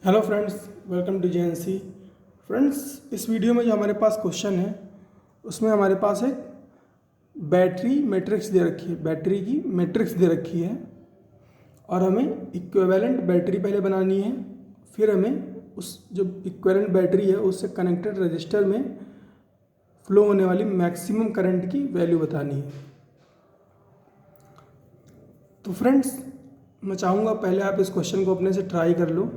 Hello friends, welcome to JNC. Friends, इस video में जो हमारे पास क्वेश्चन है उसमें हमारे पास एक बैटरी मैट्रिक्स दे रखी है, बैटरी की मैट्रिक्स दे रखी है और हमें इक्विवेलेंट बैटरी पहले बनानी है। फिर हमें उस जो इक्विवेलेंट बैटरी है उससे कनेक्टेड रजिस्टर में फ्लो होने वाली मैक्सिमम करंट की वैल्यू बतानी है। तो फ्रेंड्स, मैं चाहूँगा पहले आप इस क्वेश्चन को अपने से ट्राई कर लो,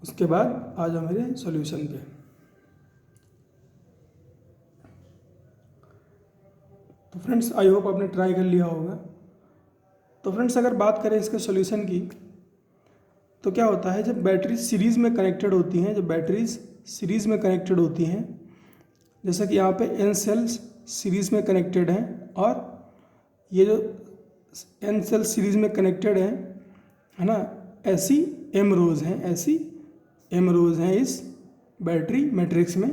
उसके बाद आ जाओ मेरे सॉल्यूशन पे। तो फ्रेंड्स, आई होप आपने ट्राई कर लिया होगा। तो फ्रेंड्स, अगर बात करें इसके सॉल्यूशन की तो क्या होता है, जब बैटरी सीरीज़ में कनेक्टेड होती हैं, जब बैटरीज सीरीज़ में कनेक्टेड होती हैं, जैसा कि यहाँ पे एन सेल्स सीरीज़ में कनेक्टेड हैं और ये जो एन सेल्स सीरीज़ में कनेक्टेड हैं, है ना, ऐसी एम रोज़ हैं, ऐसी एम रोज़ हैं इस बैटरी मैट्रिक्स में।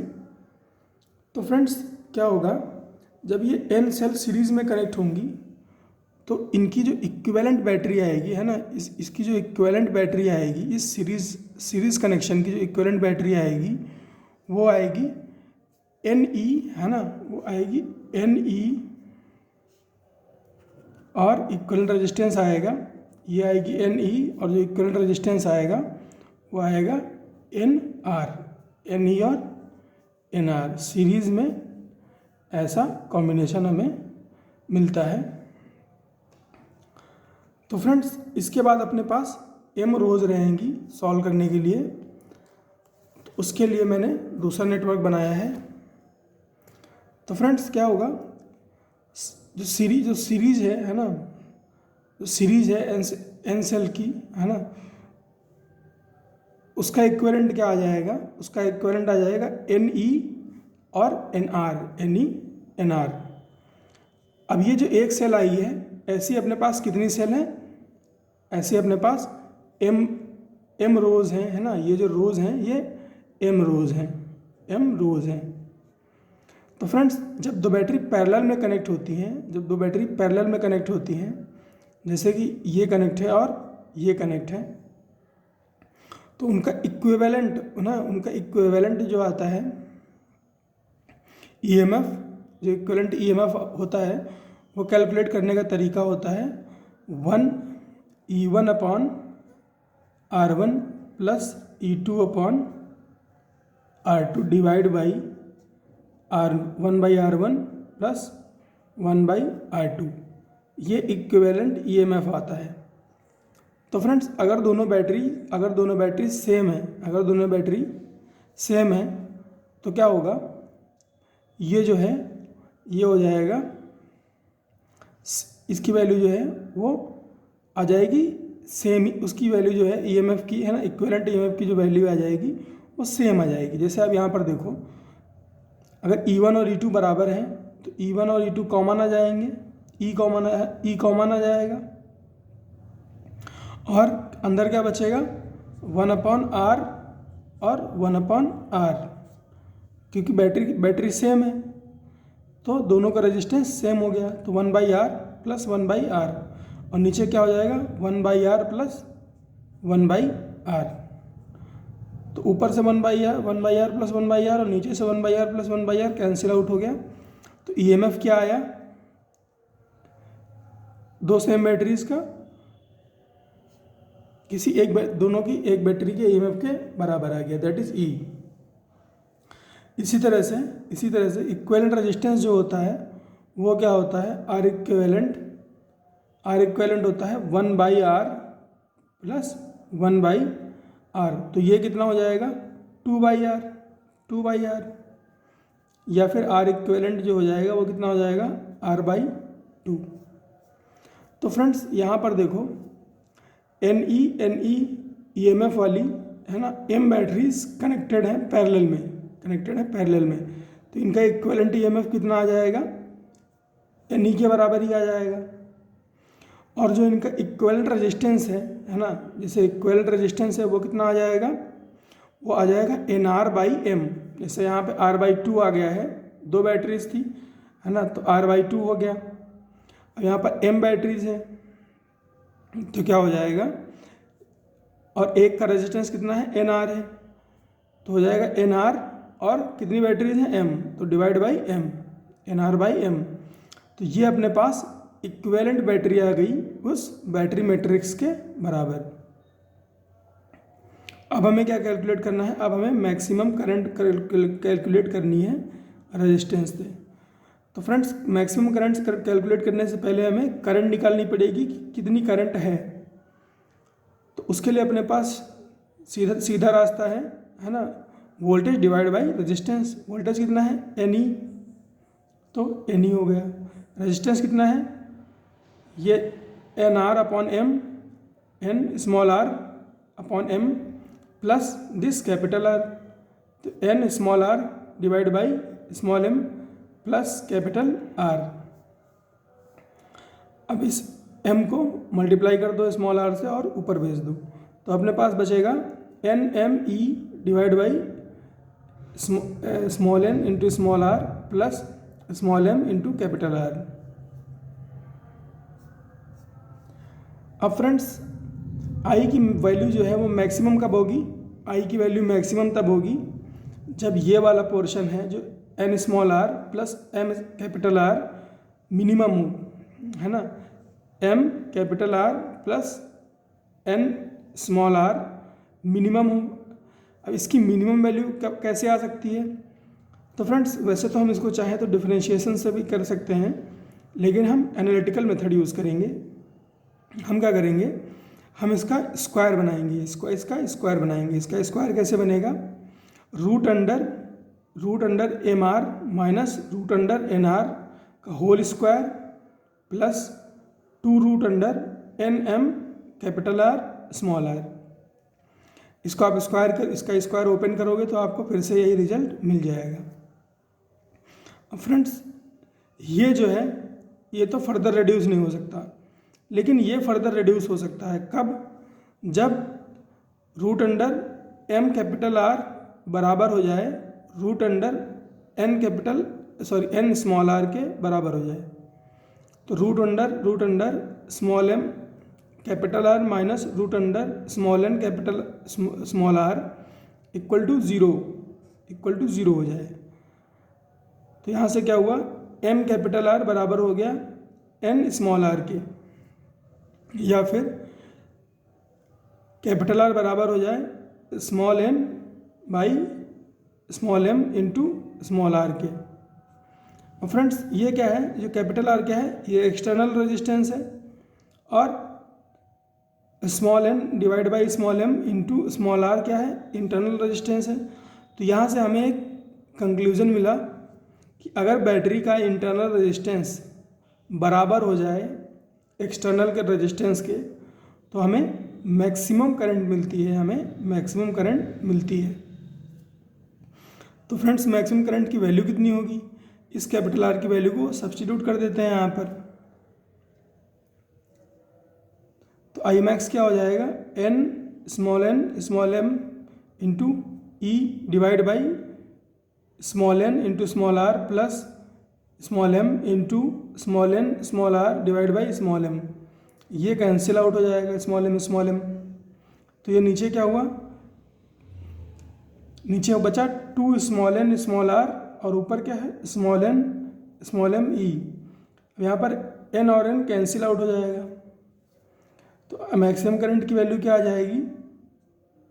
तो फ्रेंड्स, क्या होगा, जब ये एन सेल सीरीज़ में कनेक्ट होंगी तो इनकी जो इक्विवेलेंट बैटरी आएगी, है ना, इसकी जो इक्विवेलेंट बैटरी आएगी, इस सीरीज़ कनेक्शन की जो इक्विवेलेंट बैटरी आएगी वो आएगी एन ई, है ना, वो आएगी एन ई और इक्विवेलेंट रेजिस्टेंस आएगा, ये आएगी एन ई और जो इक्विवेलेंट रेजिस्टेंस आएगा वो आएगा एन आर, एन ई और एन आर। सीरीज़ में ऐसा कॉम्बिनेशन हमें मिलता है। तो फ्रेंड्स, इसके बाद अपने पास एम रोज़ रहेंगी सॉल्व करने के लिए। तो उसके लिए मैंने दूसरा नेटवर्क बनाया है। तो फ्रेंड्स, क्या होगा, जो सीरीज है ना, जो सीरीज है एन सेल की, है ना, उसका इक्विवेलेंट क्या आ जाएगा, उसका इक्विवेलेंट आ जाएगा एन ई और N R, N E N R. अब ये जो एक सेल आई है, ऐसी अपने पास कितनी सेल हैं, ऐसे अपने पास एम रोज़ हैं, है ना, ये जो रोज़ हैं ये एम रोज़ हैं, एम रोज़ हैं। तो फ्रेंड्स, जब दो बैटरी पैरेलल में कनेक्ट होती हैं, जब दो बैटरी पैरेलल में कनेक्ट होती हैं, जैसे कि ये कनेक्ट है और ये कनेक्ट है, तो उनका इक्विवेलेंट ना, उनका इक्विवेलेंट जो आता है ईएमएफ, जो इक्विवेलेंट ईएमएफ होता है वो कैलकुलेट करने का तरीका होता है 1 upon R1 plus E2 upon R2 divide by R1 plus 1/R2। ये इक्विवेलेंट ईएमएफ आता है। तो फ्रेंड्स, अगर दोनों बैटरी सेम है, अगर दोनों बैटरी सेम है तो क्या होगा, ये जो है ये हो जाएगा, इसकी वैल्यू जो है वो आ जाएगी सेम, उसकी वैल्यू जो है ईएमएफ की, है ना, इक्विवेलेंट ईएमएफ की जो वैल्यू आ जाएगी वो सेम आ जाएगी। जैसे आप यहाँ पर देखो, अगर E1 और E2 बराबर हैं तो E1 और E2 कॉमन आ जाएंगे, ई कॉमन आ जाएगा और अंदर क्या बचेगा, 1/R और 1/R, क्योंकि बैटरी सेम है तो दोनों का रेजिस्टेंस सेम हो गया, तो 1/R प्लस 1/R और नीचे क्या हो जाएगा 1/R प्लस 1/R। तो ऊपर से 1/R प्लस 1/R और नीचे से 1/R plus 1/R cancel out हो गया। तो ईएमएफ क्या आया, दो सेम बैटरीज का दोनों की एक बैटरी के ईएमएफ के बराबर आ गया, दैट इज ई। इसी तरह से इक्विवेलेंट रेजिस्टेंस जो होता है वो क्या होता है, आर इक्विवेलेंट होता है 1/R प्लस 1/R। तो ये कितना हो जाएगा 2/R, या फिर आर इक्विवेलेंट जो हो जाएगा वो कितना हो जाएगा R/2। तो फ्रेंड्स, यहाँ पर देखो एन ई ईएमएफ वाली, है ना, एम बैटरीज कनेक्टेड हैं पैरेलल में, तो इनका इक्विवेलेंट ईएमएफ कितना आ जाएगा, एन ई के बराबर ही आ जाएगा। और जो इनका इक्विवेलेंट रेजिस्टेंस है ना, जैसे इक्विवेलेंट रेजिस्टेंस है वो कितना आ जाएगा, वो आ जाएगा NR/M। जैसे यहाँ पे R/2 आ गया है, दो बैटरीज थी, है ना, तो R/2 हो गया। अब यहाँ पर M बैटरीज है तो क्या हो जाएगा, और एक का रेजिस्टेंस कितना है, एन आर है, तो हो जाएगा एन आर और कितनी बैटरीज हैं, एम, तो divide by M, N R by M. तो ये अपने पास इक्विवेलेंट बैटरी आ गई उस बैटरी मैट्रिक्स के बराबर। अब हमें क्या कैलकुलेट करना है, अब हमें मैक्सिमम करंट कैलकुलेट करनी है रेजिस्टेंस से। तो फ्रेंड्स मैक्सिमम करंट कैलकुलेट करने से पहले हमें करंट निकालनी पड़ेगी कि कितनी करंट है। तो उसके लिए अपने पास सीधा सीधा रास्ता है ना, voltage divide by resistance. Voltage कितना है, एन ई, तो एन ई हो गया। रेजिस्टेंस कितना है, ये N R upon M, N small r upon M plus this capital R, तो N small are divide by small m plus capital R. अब इस m को मल्टीप्लाई कर दो स्मॉल r से और ऊपर भेज दो, तो अपने पास बचेगा N M E divide by small n into small r plus small m into capital R। अब फ्रेंड्स i की वैल्यू जो है वो मैक्सिमम कब होगी, i की वैल्यू मैक्सिमम तब होगी जब ये वाला पोर्शन है जो n small r plus m capital R minimum हो, है ना, m capital R plus n small r minimum हो। अब इसकी मिनिमम वैल्यू कब कैसे आ सकती है, तो फ्रेंड्स वैसे तो हम इसको चाहें तो डिफरेंशिएशन से भी कर सकते हैं, लेकिन हम एनालिटिकल मेथड यूज़ करेंगे। हम क्या करेंगे, हम इसका स्क्वायर बनाएंगे, इसका स्क्वायर बनाएंगे। इसका स्क्वायर कैसे बनेगा, root under M R minus root under N R का whole square plus 2 root under N M capital R small r. इसको आप इसका स्क्वायर ओपन करोगे तो आपको फिर से यही रिजल्ट मिल जाएगा। अब फ्रेंड्स ये जो है ये तो फर्दर रिड्यूस नहीं हो सकता, लेकिन ये फर्दर रिड्यूस हो सकता है कब, जब root under M capital R बराबर हो जाए root under N small R के बराबर हो जाए। तो root under small M capital R minus root under small N capital small R equal to zero हो जाए। तो यहाँ से क्या हुआ, एम कैपिटल आर बराबर हो गया एन स्मॉल आर के, या फिर कैपिटल आर बराबर हो जाए small N by small M into small R के। और फ्रेंड्स ये क्या है, जो कैपिटल आर क्या है, ये एक्सटर्नल रेजिस्टेंस है, और small N divide by small M into small R क्या है, इंटरनल रेजिस्टेंस है। तो यहाँ से हमें एक कंक्लूजन मिला कि अगर बैटरी का इंटरनल रेजिस्टेंस बराबर हो जाए एक्सटर्नल के रेजिस्टेंस के, तो हमें मैक्सिमम करंट मिलती है। तो फ्रेंड्स मैक्सिमम करंट की वैल्यू कितनी होगी, इस कैपिटल आर की वैल्यू को सब्स्टिट्यूट कर देते हैं यहाँ पर। तो आई मैक्स क्या हो जाएगा, N small M into E divide by small N into small R plus small M into small N small are divide by small M. ये कैंसिल आउट हो जाएगा स्मॉल एम। तो ये नीचे क्या हुआ, नीचे बचा 2 स्मॉल एन स्मॉल आर और ऊपर क्या है स्मॉल एम ई। यहाँ पर एन और एन कैंसिल आउट हो जाएगा। तो मैक्सिमम करंट की वैल्यू क्या आ जाएगी,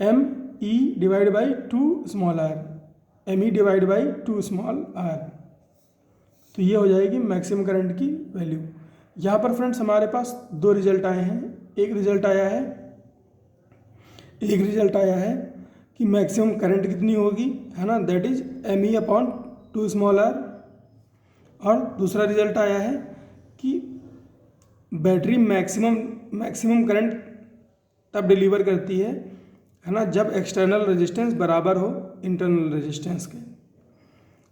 M E divide by 2 small R, M E divide by 2 small R. तो ये हो जाएगी मैक्सिमम करंट की वैल्यू। यहाँ पर फ्रेंड्स हमारे पास 2 रिजल्ट आए हैं। एक रिजल्ट आया है कि मैक्सिमम करंट कितनी होगी, है ना, that is M E upon 2 small R, और दूसरा रिजल्ट आया है कि बैटरी मैक्सिमम करंट तब डिलीवर करती है ना, जब एक्सटर्नल रेजिस्टेंस बराबर हो इंटरनल रेजिस्टेंस के।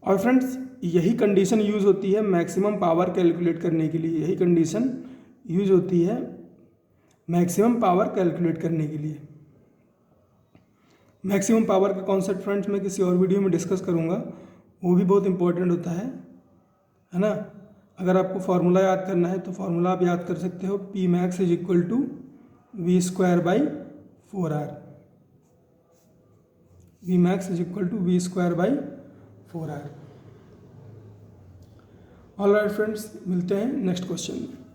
और फ्रेंड्स यही कंडीशन यूज़ होती है मैक्सिमम पावर कैलकुलेट करने के लिए, मैक्सिमम पावर का कॉन्सेप्ट फ्रेंड्स मैं किसी और वीडियो में डिस्कस करूँगा, वो भी बहुत इंपॉर्टेंट होता है ना। अगर आपको फार्मूला याद करना है तो फार्मूला आप याद कर सकते हो, P max is equal to V² by 4R। V max is equal to V square by 4r। All right friends, मिलते हैं नेक्स्ट क्वेश्चन में।